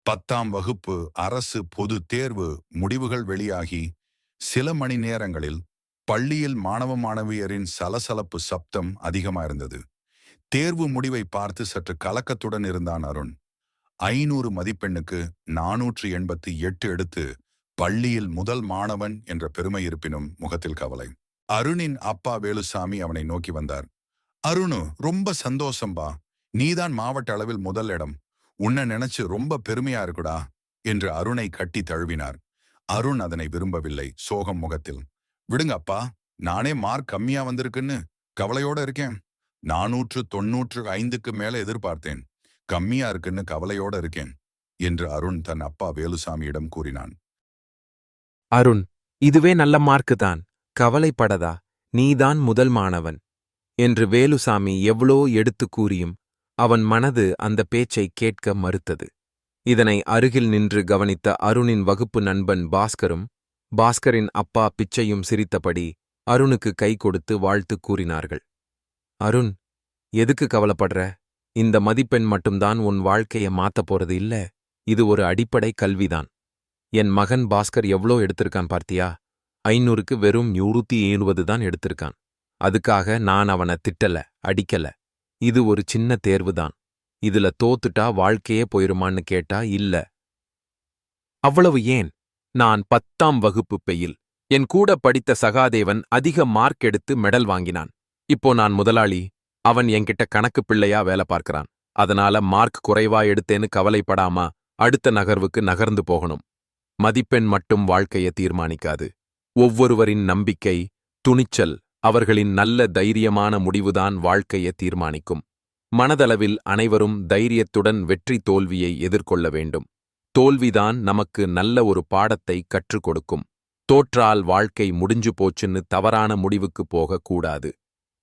10ஆம் வகுப்பு அரசு பொதுத் தேர்வு முடிவுகள் வெளியாகி சில மணி நேரங்களில் பள்ளியில் மாணவ மாணவியரின் சலசலப்பு சப்தம் அதிகமாயிருந்தது. தேர்வு முடிவை பார்த்து சற்று கலக்கத்துடன் இருந்தான் அருண். 500 மதிப்பெண்ணுக்கு 488 எடுத்து பள்ளியில் முதல் மாணவன் என்ற பெருமை இருப்பினும் முகத்தில் கவலை. அருணின் அப்பா வேலுசாமி அவனை நோக்கி வந்தார். அருணு, ரொம்ப சந்தோஷம்பா, நீதான் மாவட்ட அளவில் முதல் இடம். உன்னை நினைச்சு ரொம்ப பெருமையா இருக்குடா என்று அருணை கட்டி தழுவினார். அருண் அதனை விரும்பவில்லை. சோகம் முகத்தில். விடுங்க அப்பா, நானே மார்க் கம்மியா வந்திருக்குன்னு கவலையோட இருக்கேன். 495க்கு மேல எதிர்பார்த்தேன். கம்மியா இருக்குன்னு கவலையோட இருக்கேன் என்று அருண் தன் அப்பா வேலுசாமியிடம் கூறினான். அருண், இதுவே நல்ல மார்க்கு தான், கவலைப்படதா, நீதான் முதல் மாணவன் என்று வேலுசாமி எவ்வளோ எடுத்து கூறியும் அவன் மனது அந்த பேச்சை கேட்க மறுத்தது. இதனை அருகில் நின்று கவனித்த அருணின் வகுப்பு நண்பன் பாஸ்கரும் பாஸ்கரின் அப்பா பிச்சையும் சிரித்தபடி அருணுக்கு கை கொடுத்து வாழ்த்து கூறினார்கள். அருண், எதுக்கு கவலைப்படுற? இந்த மதிப்பெண் மட்டும்தான் உன் வாழ்க்கைய மாத்தப் போறது இல்ல. இது ஒரு அடிப்படை கல்விதான். என் மகன் பாஸ்கர் எவ்வளோ எடுத்திருக்கான் பார்த்தியா? 500க்கு வெறும் 170 தான் எடுத்திருக்கான். அதுக்காக நான் அவனை திட்டல, அடிக்கல. இது ஒரு சின்ன தேர்வுதான். இதுல தோத்துட்டா வாழ்க்கையே போயிருமான்னு கேட்டா இல்ல. அவ்வளவு ஏன்? நான் 10ஆம் வகுப்பு பெயில். என் கூட படித்த சகாதேவன் அதிக மார்க் எடுத்து மெடல் வாங்கினான். இப்போ நான் முதலாளி. அவன் என்கிட்ட கணக்கு பிள்ளையா வேலை பார்க்கறான். அதனால மார்க் குறைவா எடுத்தேன்னு கவலைப்படாம அடுத்த நகர்வுக்கு நகர்ந்து போகணும். மதிப்பெண் மட்டும் வாழ்க்கையை தீர்மானிக்காது. ஒவ்வொருவரின் நம்பிக்கை, துணிச்சல், அவர்களின் நல்ல தைரியமான முடிவுதான் வாழ்க்கையை தீர்மானிக்கும். மனதளவில் அனைவரும் தைரியத்துடன் வெற்றி தோல்வியை எதிர்கொள்ள வேண்டும். தோல்விதான் நமக்கு நல்ல ஒரு பாடத்தை கற்றுக் கொடுக்கும். தோற்றால் வாழ்க்கை முடிஞ்சு போச்சுன்னு தவறான முடிவுக்கு போகக்கூடாது.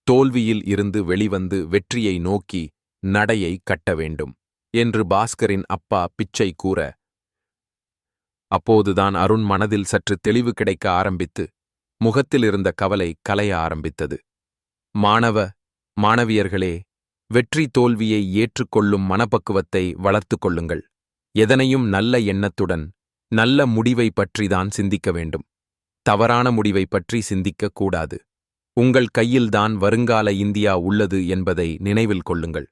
தோல்வியில் இருந்து வெளிவந்து வெற்றியை நோக்கி நடையை கட்ட வேண்டும் என்று பாஸ்கரின் அப்பா பிச்சை கூற, அப்போதுதான் அருண் மனதில் சற்று தெளிவு கிடைக்க ஆரம்பித்து முகத்தில் இருந்த கவலை கலைய ஆரம்பித்தது. மாணவியர்களே, வெற்றி தோல்வியை ஏற்றுக்கொள்ளும் மனப்பக்குவத்தை வளர்த்து கொள்ளுங்கள். எதனையும் நல்ல எண்ணத்துடன் நல்ல முடிவை பற்றிதான் சிந்திக்க வேண்டும். தவறான முடிவை பற்றி சிந்திக்கக் கூடாது. உங்கள் கையில்தான் வருங்கால இந்தியா உள்ளது என்பதை நினைவில் கொள்ளுங்கள்.